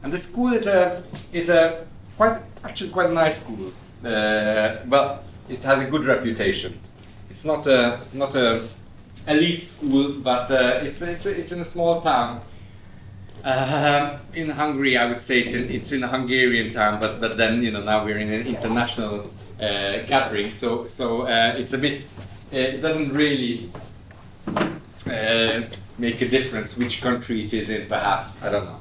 And the school is a quite nice school. Well, it has a good reputation. It's not a elite school, but it's in a small town. In Hungary, I would say it's in a Hungarian town, but then now we're in an international gathering, so it's a bit. It doesn't really make a difference which country it is in, perhaps, I don't know.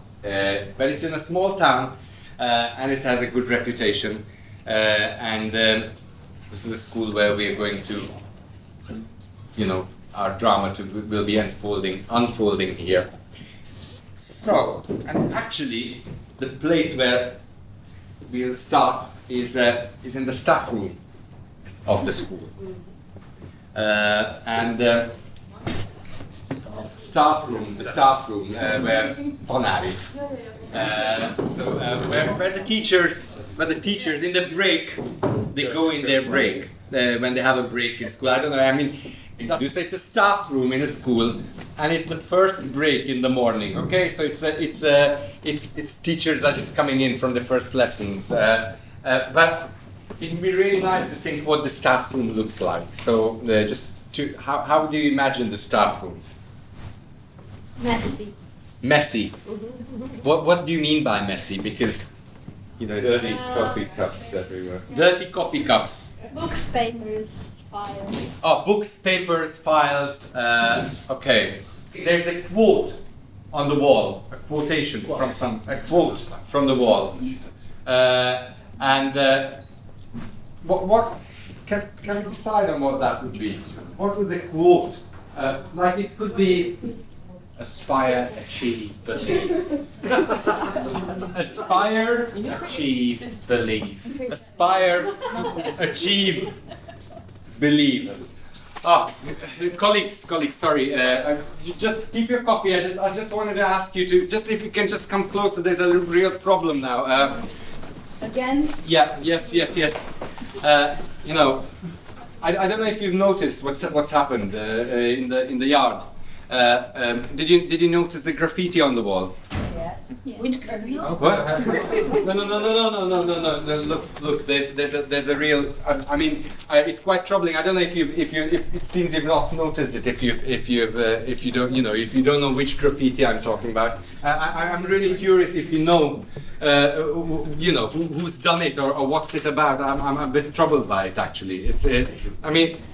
But it's in a small town, and it has a good reputation, and this is a school where we are going to, our drama will be unfolding here. So, and actually, the place where we'll start is in the staff room of the school. The staff room where tanár is. Where the teachers in the break, they go in their break when they have a break in school. I don't know. I mean, it's a staff room in a school, and it's the first break in the morning. Okay, so it's teachers are just coming in from the first lessons. But it would be really nice to think what the staff room looks like. So how do you imagine the staff room? Messy. Messy. What do you mean by messy? Because dirty coffee cups everywhere. Dirty coffee cups. Books, papers, files. Oh, books, papers, files. Okay. There's a quote on the wall. A quotation a quote from the wall. What can we decide on what that would be? What would the quote? Like it could be aspire, achieve, believe. Aspire, achieve, believe. Aspire, achieve, believe. Colleagues, sorry. You just keep your copy. I just wanted to ask you to if you can just come closer. There's a real problem now. Again? Yeah. Yes. I don't know if you've noticed what's happened in the yard. Did you notice the graffiti on the wall? Yes. Which graffiti? What? No. Look. There's a real. I mean, it's quite troubling. I don't know if it seems you've not noticed it. If you don't know which graffiti I'm talking about. I'm really curious if you know who's done it or what's it about. I'm a bit troubled by it actually.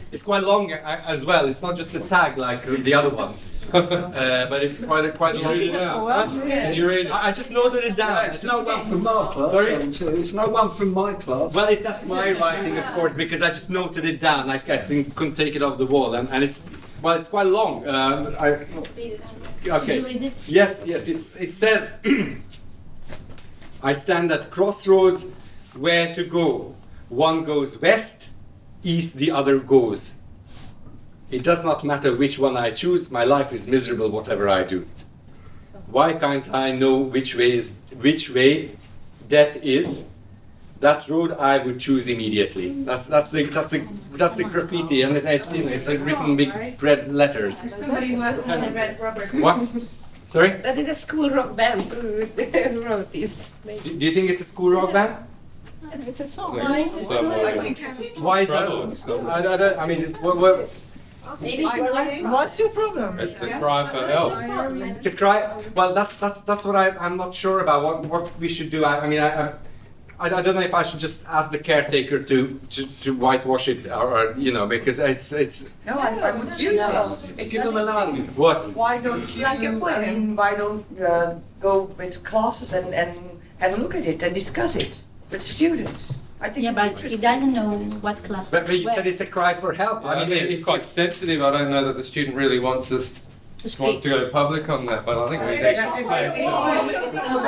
It's quite long as well. It's not just a tag like the other ones, but it's quite long. Can you read it? I just noted it down. It's not one from my class. Sorry? It's not one from my class. Well, that's my writing, of course, because I just noted it down. I couldn't take it off the wall, and it's quite long. Okay. Yes. It says, "I stand at crossroads. Where to go? One goes west. East the other goes. It does not matter which one I choose, my life is miserable whatever I do. Why can't I know which way death is? That road I would choose immediately." That's the graffiti, and it's written big red letters. Somebody worked on a red rubber. What? Sorry? That is a school rock band who wrote this. Do you think it's a school rock band? It's a song. Why is that? I mean, Maybe what's your problem? It's a cry for help. it's a cry. Well, that's what I'm not sure about. What we should do. I don't know if I should just ask the caretaker to whitewash it or because it's. No, I would use it if you come along. What? Why don't go with classes and have a look at it and discuss it with students? I think but he doesn't know what class. But you said it's a cry for help. I mean, it's quite sensitive. I don't know that the student really wants to go public on that, but I think we need to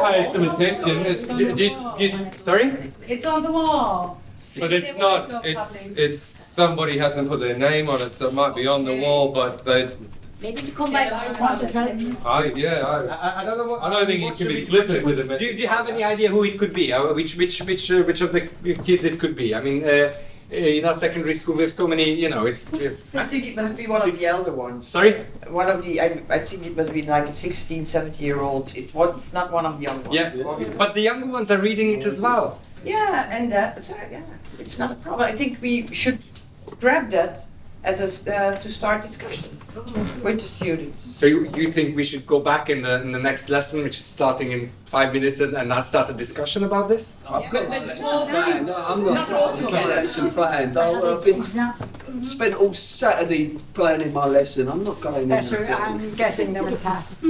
pay some attention. Sorry? It's on the wall. But it's not. It's somebody hasn't put their name on it, so it might be on the wall, but they. Maybe to come by the project. I don't know what. I don't think you can be flippant with it. Do you have any idea who it could be? Which of the kids it could be? I mean, in our secondary school we have so many, you know, it's. I think it must be one of the elder ones. Sorry? One of the, I think it must be like a 16, 17-year-old. It's not one of the young ones. Yes, but the younger ones are reading it as well. Yeah, and so, yeah, it's not a problem. I think we should grab that as to start discussion with the students. So you think we should go back in the next lesson, which is starting in 5 minutes, and now start a discussion about this? I've got my lesson planned. No, I'm not. I've got my lesson planned. I've been spent all Saturday planning my lesson. I'm not going in. Especially I'm getting them a test.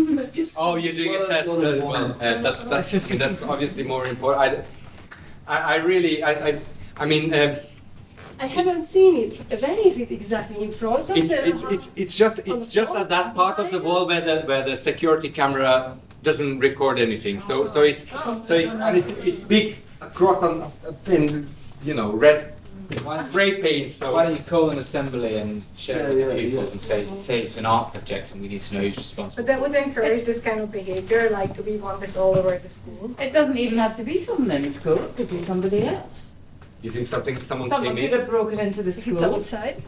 Oh, you're doing a test as well. That's obviously more important. I mean. I haven't seen it. Where is it exactly? In front of It's just at that part of the wall where the security camera doesn't record anything. So it's big across on a pin, you know, red spray paint. So Why don't you call an assembly and share it with the pupils and say it's an art project and we need to know who's responsible. But that would encourage this kind of behavior, like do we want this all over the school? It doesn't even have to be someone in the school. It could be somebody else. you think someone Someone came could in? have broken into the It's school. outside.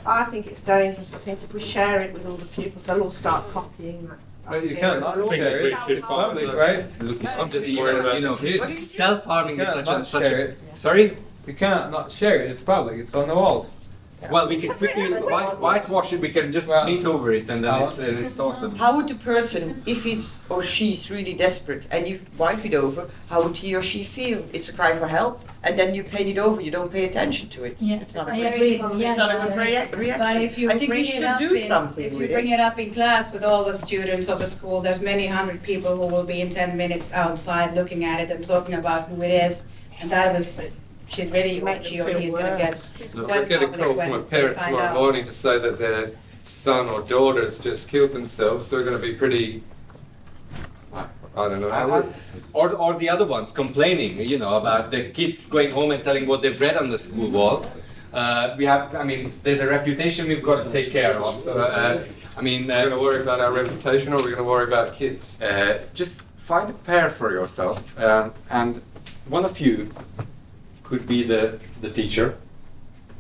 I think it's dangerous. I think if we share it with all the pupils, they'll all start copying that. But you can't share it. It's public, right? I'm just worried about the kids. Self-harming is You can't such not share a. it. Sorry? You can't not share it. It's public. It's on the walls. Well, we can quickly whitewash it. We can just Well, paint over it, and then it's sorted. How would the person, if he's or she's really desperate and you wipe it over, how would he or she feel? It's a cry for help, and then you paint it over, you don't pay attention to it. Yeah, It's not a I good, agree. it's not a good reaction. But if you I think we bring it should up do in, something if you with bring it. it up in class with all the students of the school, there's many hundred people who will be in 10 minutes outside looking at it and talking about who it is, and that was, she's really, or she or he is going to get. Look, quite we get a public call when from a they parent find tomorrow out. morning to say that their son or daughter's just killed themselves. They're going to be pretty. I don't know. Or the other ones complaining, you know, about the kids going home and telling what they've read on the school wall. There's a reputation we've got to take care of. So, We're going to worry about our reputation, or we're going to worry about kids. just find a pair for yourself, and one of you could be the teacher,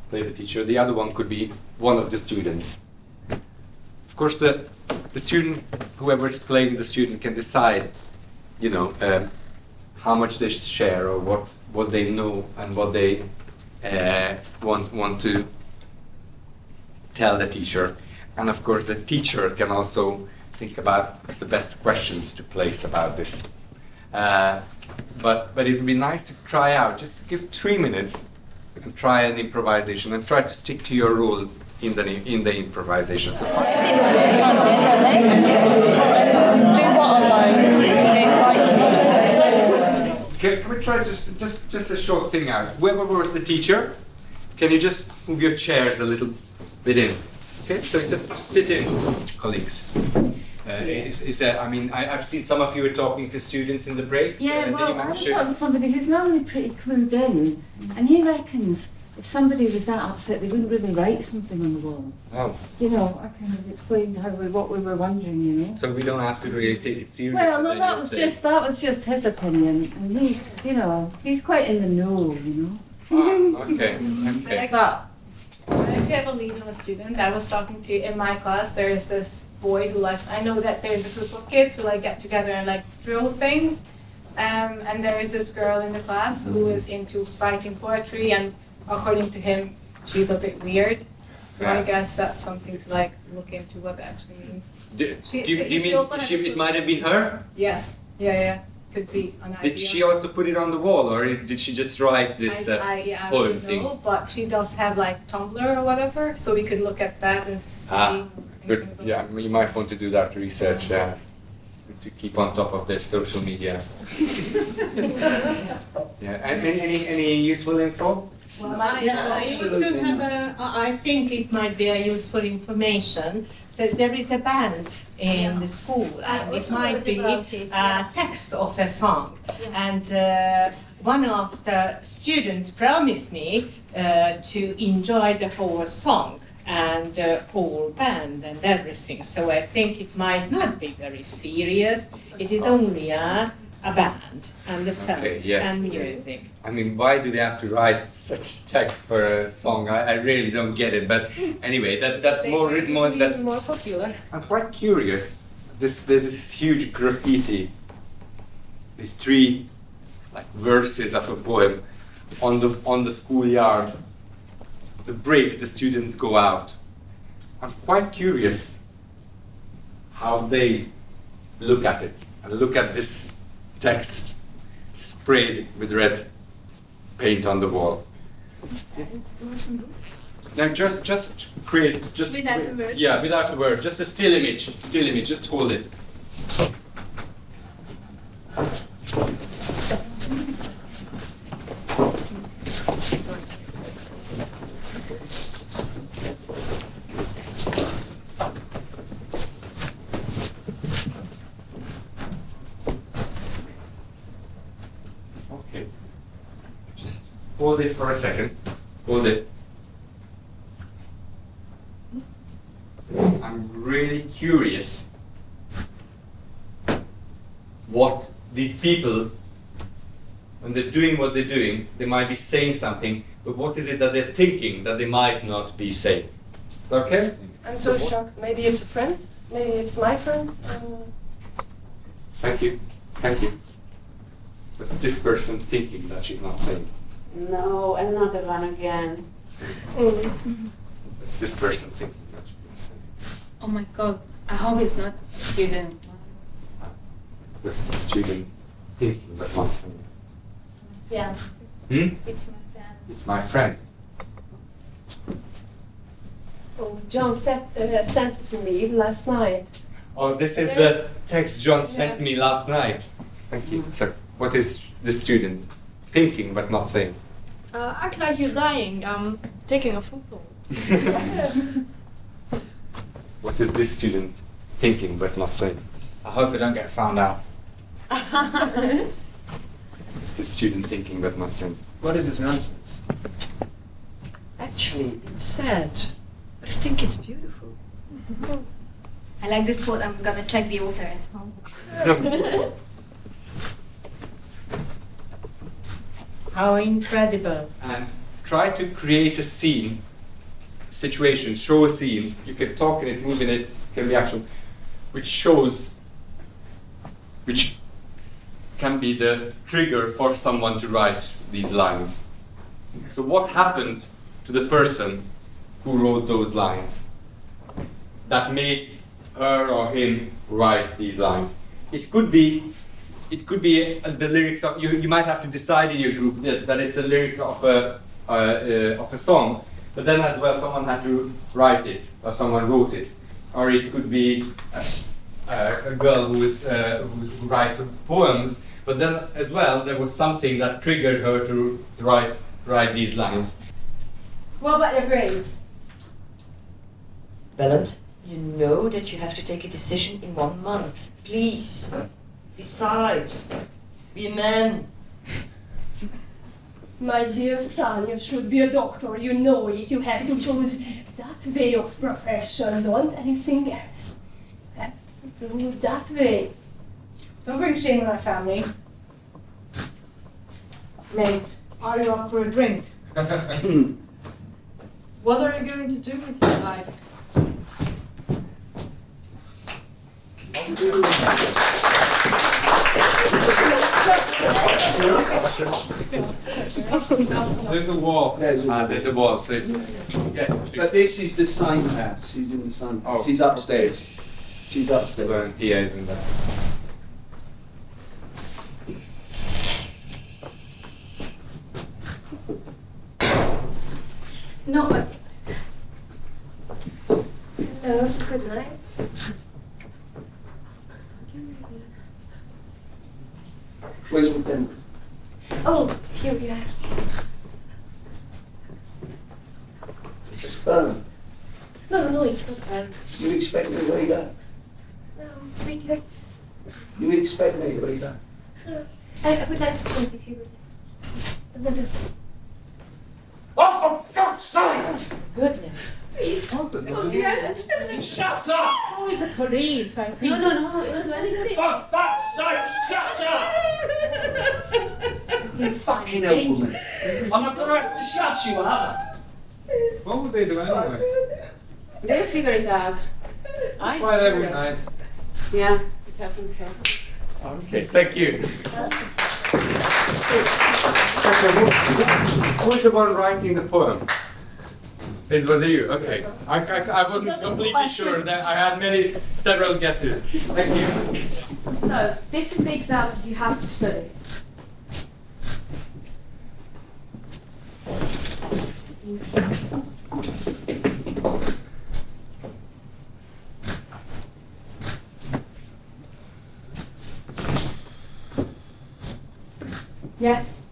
play the teacher. The other one could be one of the students. Of course, the student, whoever's playing the student, can decide, you know, how much they share or what they know and what they want to tell the teacher. And of course, the teacher can also think about what's the best questions to place about this. But it would be nice to try out. Just give 3 minutes and try an improvisation and try to stick to your role in the improvisation. So can we try just a short thing out? Whoever was the teacher, can you just move your chairs a little bit in? Okay, so just sit in, colleagues. I've seen some of you are talking to students in the breaks. Yeah, did you well, I manage was to- talking to somebody who's normally pretty clued in, and he reckons if somebody was that upset, they wouldn't really write something on the wall. Oh, You know, I kind of explained what we were wondering, you know. so we don't have to really take it seriously. Well, no, then that you're was saying. just his opinion, and he's quite in the know, you know. Ah, okay. But I actually have a lead on a student I was talking to in my class. There is this boy who likes, I know that there's a group of kids who like get together and like drill things. And there is this girl in the class who is into writing poetry, and according to him, she's a bit weird. So I Yeah. guess that's something to like look into what that actually means. Do you she mean also has a it might have been her? Yes, yeah, could be an idea. Did she also put it on the wall, or did she just write this I poem don't thing? know, but she does have like Tumblr or whatever, so we could look at that and see. But anything yeah, about- you might want to do that research to keep on top of their social media. Yeah, and any useful info? I think it might be a useful information. So there is a band in the school, and it might be a text of a song. And one of the students promised me to enjoy the whole song and the whole band and everything. So I think it might not be very serious. It is only a a band and the sound Okay, yeah. and music. I mean, why do they have to write such text for a song? I really don't get it. But anyway, that's more written. That's more popular. I'm quite curious. There's this huge graffiti. These 3 like verses of a poem on the schoolyard. The break, the students go out. I'm quite curious how they look at it and look at this text sprayed with red paint on the wall. Now just create Without a word? Yeah, without a word, just a still image, just hold it. Okay. Just hold it for a second. Hold it. I'm really curious what these people, when they're doing what they're doing, they might be saying something, but what is it that they're thinking that they might not be saying? Is that okay? I'm so shocked. Maybe it's a friend. Maybe it's my friend. Thank you. Thank you. What's this person thinking that she's not saying? No, another one again. What's this person thinking that she's not saying? Oh my god, I hope it's not a student. What's the student thinking but not saying? Yeah. Hmm? It's my friend. It's my friend. Oh, John sent to me last night. Oh, this is the text John sent me last night. Thank you. Sir, what is the student thinking but not saying? Act like you're dying. I'm taking a photo. What is this student thinking but not saying? I hope I don't get found out. It's the student thinking but not saying. What is this nonsense? Actually, it's sad, but I think it's beautiful. I like this quote. I'm gonna check the author at home. How incredible. And try to create a scene, situation, show a scene. You can talk in it, move in it, can be action, which can be the trigger for someone to write these lines. So what happened to the person who wrote those lines that made her or him write these lines? It could be the lyrics of, you might have to decide in your group that it's a lyric of a song, but then as well someone had to write it, or someone wrote it. Or it could be a girl who writes poems, but then as well there was something that triggered her to write these lines. What about your grades? Belland, you know that you have to take a decision in 1 month. Please, decide. Be a man. My dear son, you should be a doctor, you know it. You have to choose that way of profession, not anything else. You have to do it that way. Don't bring shame on our family. Mate, are you up for a drink? What are you going to do with your life? There's a wall. There's a wall, so it's... Yeah. But this is the sign house. She's in the sign house. Oh. She's upstairs. She's upstairs. Well, Tia isn't there. No, but Hello, good night. Where's the pen? Oh, here we are. It's firm. No, it's not bad. You expect me to read that? No, we can. You expect me to read that? I would like to point if you would. Oh, for fuck's sake! Goodness. Please. Shut up! Call the police, I think. No. For fuck's sake, shut up! Fucking hell, woman. I'm not gonna have to shut you up. What would they do anyway? They'll figure it out. Why every night? Yeah, it happens so. Okay, thank you. Who was the one writing the poem? This was you, okay. I wasn't completely sure that I had several guesses. Thank you. So, this is the example you have to study. Yes?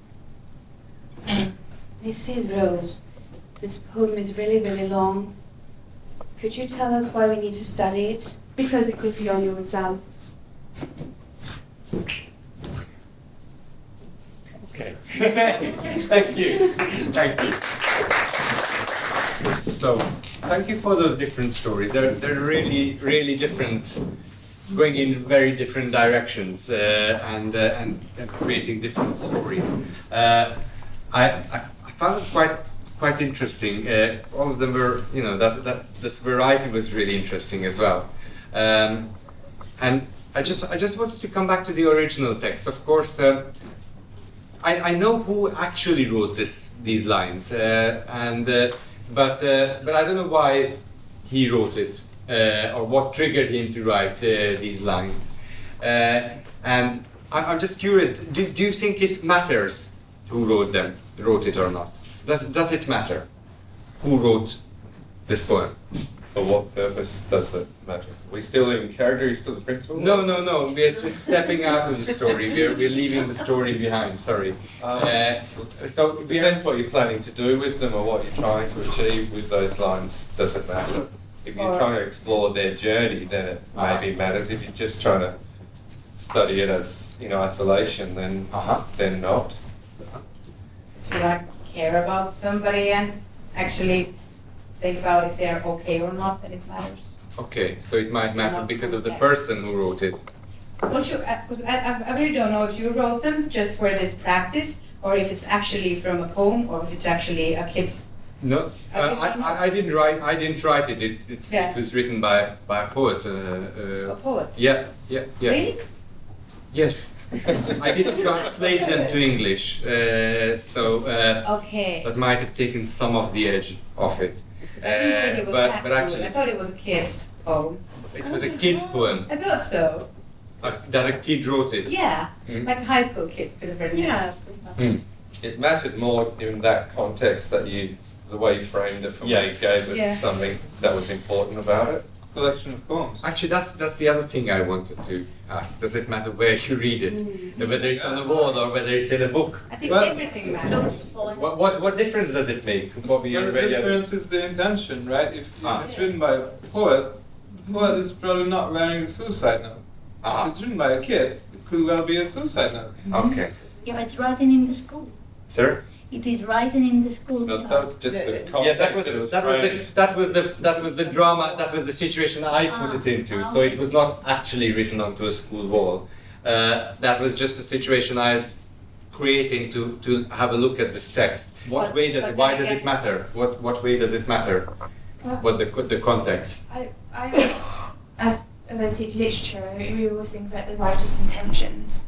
Mrs. Rose, this poem is really, really long. Could you tell us why we need to study it? Because it could be on your exam. Okay. Thank you. Thank you. So, thank you for those different stories. They're really, really different, going in very different directions and creating different stories. I found it quite interesting. All of them were, that this variety was really interesting as well. And I just wanted to come back to the original text. Of course, I know who actually wrote these lines, but I don't know why he wrote it or what triggered him to write these lines. And I'm just curious. Do you think it matters who wrote it or not? Does it matter who wrote this poem? For what purpose does it matter? We still in character? Are still the principal? No. We're just stepping out of the story. We're leaving the story behind. Sorry. So it depends what you're planning to do with them or what you're trying to achieve with those lines. Does it matter? If you're trying to explore their journey, then it maybe matters. If you're just trying to study it as isolation, then not. Should I care about somebody and actually think about if they're okay or not, then it matters. Okay, so it might matter because of the person who wrote it. Because I really don't know if you wrote them just for this practice, or if it's actually from a poem, or if it's actually a kid's. No, I didn't write. I didn't write it. It was written by a poet. A poet. Yeah. Really? Yes. I didn't translate them to English, so okay. that might have taken some of the edge off it. But actually, I thought it was a kid's poem. It was a kid's poem. I thought so. That a kid wrote it. Yeah, like a high school kid could have written it. It mattered more in that context that the way you framed it for me gave it something that was important about it. Collection of poems. Actually, that's the other thing I wanted to ask. Does it matter where you read it? Whether it's on the wall or whether it's in a book? I think everything matters. What difference does it make? The difference is the intention, right? If it's written by a poet, the poet is probably not writing a suicide note. If it's written by a kid, it could well be a suicide note. Okay. Yeah, it's written in the school. Sir? It is written in the school. No, that was just the context. Yeah, that was the drama. That was the situation I put it into. So it was not actually written onto a school wall. That was just a situation I was creating to have a look at this text. Why does it matter? What way does it matter? What the context? As I teach literature, we always think about the writer's intentions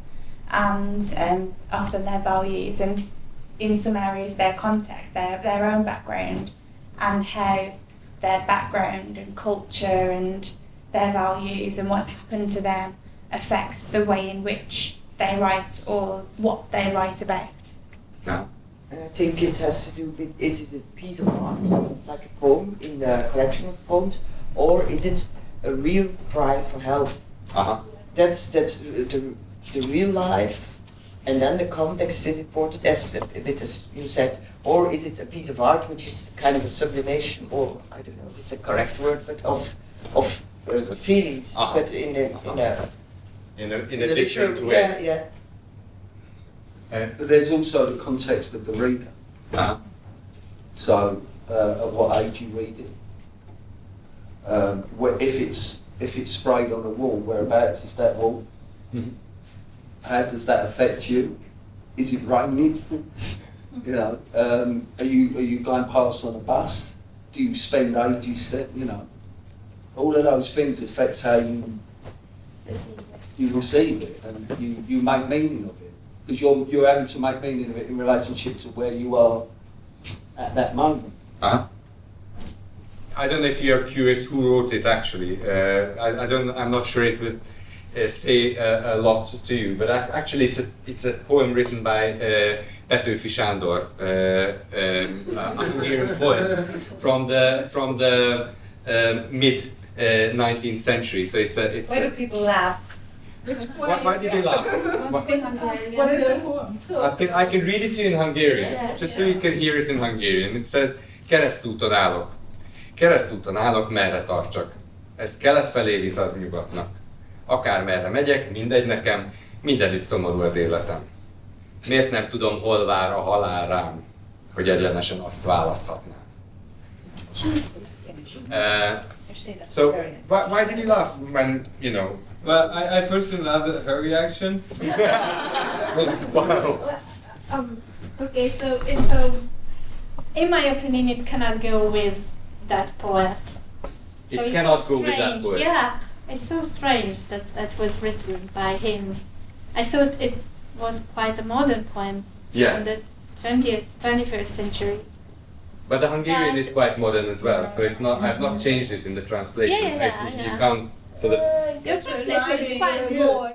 and often their values, and in some areas their context, their own background, and how their background and culture and their values and what's happened to them affects the way in which they write or what they write about. No. And I think it has to do with, is it a piece of art, like a poem in a collection of poems, or is it a real cry for help? That's the real life, and then the context is important, as a bit as you said, or is it a piece of art which is kind of a sublimation, or I don't know if it's a correct word, but of feelings, but in a different way. Yeah. But there's also the context of the reader. So, at what age you read it. If it's sprayed on a wall, whereabouts is that wall? How does that affect you? Is it raining? You know, are you going past on a bus? Do you spend ages there? You know, all of those things affects how you receive it, and you make meaning of it, because you're having to make meaning of it in relationship to where you are at that moment. I don't know if you're curious who wrote it actually. I'm not sure it would say a lot to you, but actually it's a poem written by Petőfi Sándor, a Hungarian poet from the mid 19th century. So it's Why do people laugh? Why did you laugh? What is the poem? I can read it to you in Hungarian, just so you can hear it in Hungarian. It says, keresztúton állok. Keresztúton állok, merre tartsak. Ez kelet felé visz az nyugatnak. Akár merre megyek, mindegy nekem, mindenütt szomorú az életem. Miért nem tudom, hol vár a halál rám, hogy egyenesen azt választhatnám? So, why did you laugh when, you know? Well, I personally laughed at her reaction. Wow. Okay, so in my opinion, it cannot go with that poet. It it's cannot so go with that strange. poet. Yeah, it's so strange that that was written by him. I thought it was quite a modern poem from the 21st century. But the Hungarian is quite modern as well, so it's not. I've not changed it in the translation. Yeah. You can't. So Your translation is quite good.